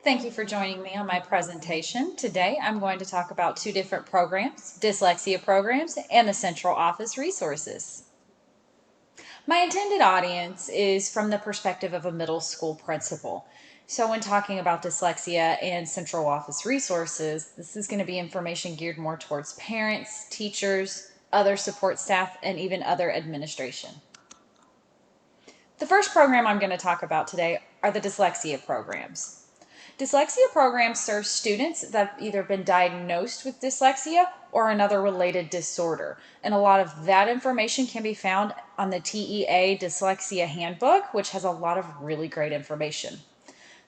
Thank you for joining me on my presentation. Today I'm going to talk about two different programs, dyslexia programs and the central office resources. My intended audience is from the perspective of a middle school principal. So when talking about dyslexia and central office resources, this is going to be information geared more towards parents, teachers, other support staff, and even other administration. The first program I'm going to talk about today are the dyslexia programs. Dyslexia programs serve students that have either been diagnosed with dyslexia or another related disorder. And a lot of that information can be found on the TEA Dyslexia Handbook, which has a lot of really great information.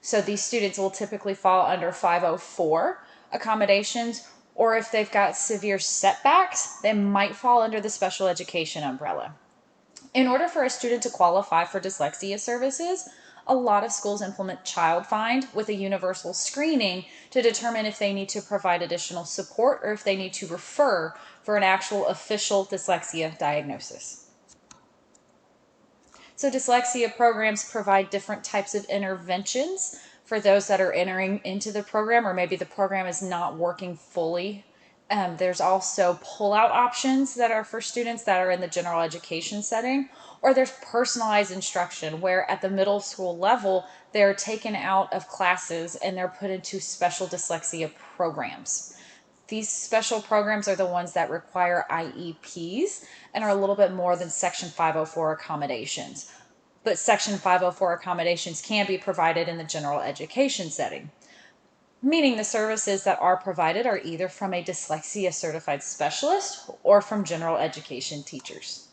So these students will typically fall under 504 accommodations, or if they've got severe setbacks, they might fall under the special education umbrella. In order for a student to qualify for dyslexia services, a lot of schools implement Child Find with a universal screening to determine if they need to provide additional support or if they need to refer for an actual official dyslexia diagnosis. So dyslexia programs provide different types of interventions for those that are entering into the program, or maybe the program is not working fully. There's also pull-out options that are for students that are in the general education setting, or there's personalized instruction where at the middle school level, they're taken out of classes and they're put into special dyslexia programs. These special programs are the ones that require IEPs and are a little bit more than Section 504 accommodations. But Section 504 accommodations can be provided in the general education setting, meaning the services that are provided are either from a dyslexia certified specialist or from general education teachers.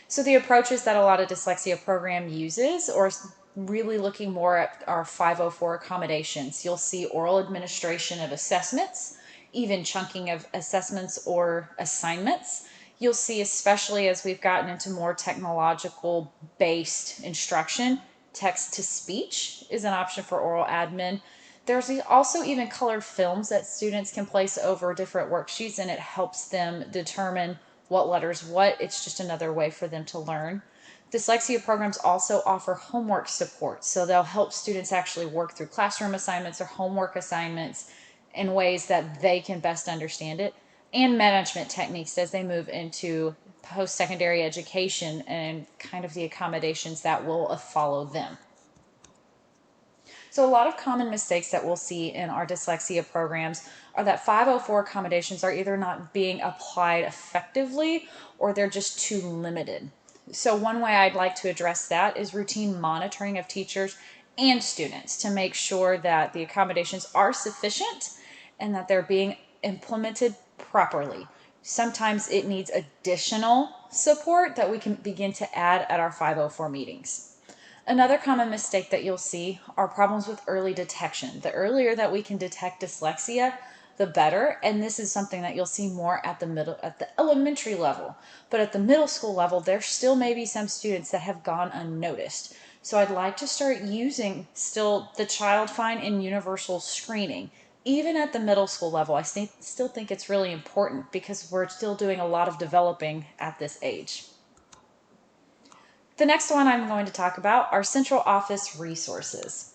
So the approaches that a lot of dyslexia program uses or really looking more at our 504 accommodations. You'll see oral administration of assessments, even chunking of assessments or assignments. You'll see, especially as we've gotten into more technological based instruction, text to speech is an option for oral admin. There's also even colored films that students can place over different worksheets, and it helps them determine what letters what. It's just another way for them to learn. Dyslexia programs also offer homework support, so they'll help students actually work through classroom assignments or homework assignments in ways that they can best understand it, and management techniques as they move into post-secondary education and kind of the accommodations that will follow them. So a lot of common mistakes that we'll see in our dyslexia programs are that 504 accommodations are either not being applied effectively or they're just too limited. So one way I'd like to address that is routine monitoring of teachers and students to make sure that the accommodations are sufficient and that they're being implemented properly. Sometimes it needs additional support that we can begin to add at our 504 meetings. Another common mistake that you'll see are problems with early detection. The earlier that we can detect dyslexia, the better, and this is something that you'll see more at the elementary level. But at the middle school level, there still may be some students that have gone unnoticed. So I'd like to start using still the Child Find and universal screening. Even at the middle school level, I still think it's really important because we're still doing a lot of developing at this age. The next one I'm going to talk about are central office resources.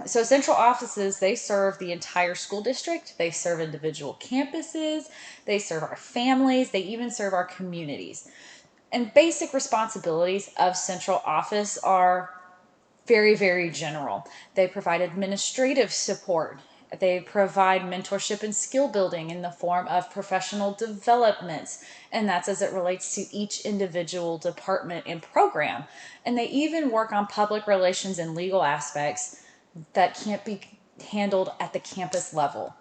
So central offices, they serve the entire school district, they serve individual campuses, they serve our families, they even serve our communities. And basic responsibilities of central office are very, very general. They provide administrative support. They provide mentorship and skill building in the form of professional developments, and that's as it relates to each individual department and program. And they even work on public relations and legal aspects that can't be handled at the campus level.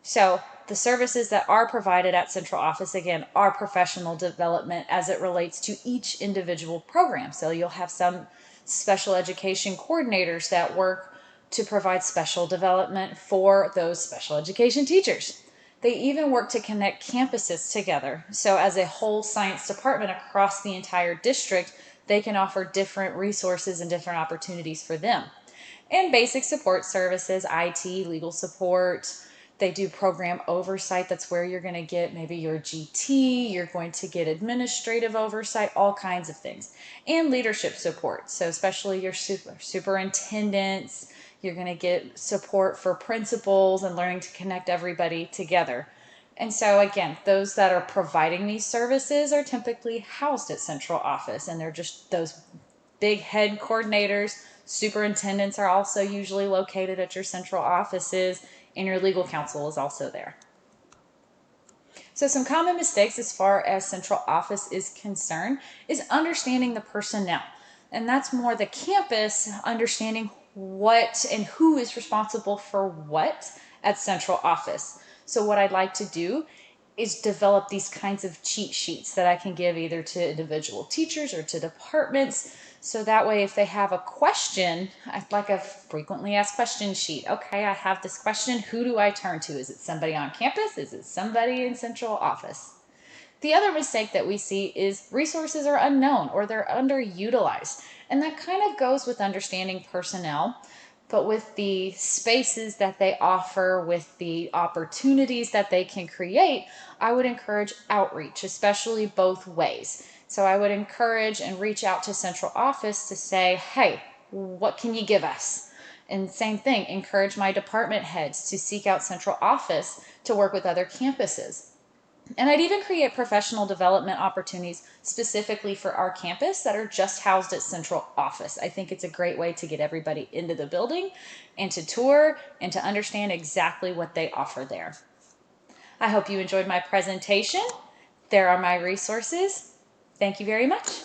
So the services that are provided at central office, again, are professional development as it relates to each individual program. So you'll have some special education coordinators that work to provide special development for those special education teachers. They even work to connect campuses together. So as a whole science department across the entire district, they can offer different resources and different opportunities for them. And basic support services, IT, legal support, They do program oversight. That's where you're going to get maybe your GT, you're going to get administrative oversight, all kinds of things. And leadership support. So especially your superintendents, you're going to get support for principals and learning to connect everybody together. And so again, those that are providing these services are typically housed at central office, and they're just those big head coordinators. Superintendents are also usually located at your central offices, and your legal counsel is also there. So some common mistakes as far as central office is concerned is understanding the personnel. And that's more the campus understanding what and who is responsible for what at central office. So what I'd like to do is develop these kinds of cheat sheets that I can give either to individual teachers or to departments. So that way, if they have a question, like a frequently asked questions sheet. Okay, I have this question. Who do I turn to? Is it somebody on campus? Is it somebody in central office? The other mistake that we see is resources are unknown or they're underutilized. And that kind of goes with understanding personnel, but with the spaces that they offer, with the opportunities that they can create, I would encourage outreach, especially both ways. So I would encourage and reach out to central office to say, hey, what can you give us? And same thing, encourage my department heads to seek out central office to work with other campuses. And I'd even create professional development opportunities specifically for our campus that are just housed at central office. I think it's a great way to get everybody into the building and to tour and to understand exactly what they offer there. I hope you enjoyed my presentation. There are my resources. Thank you very much.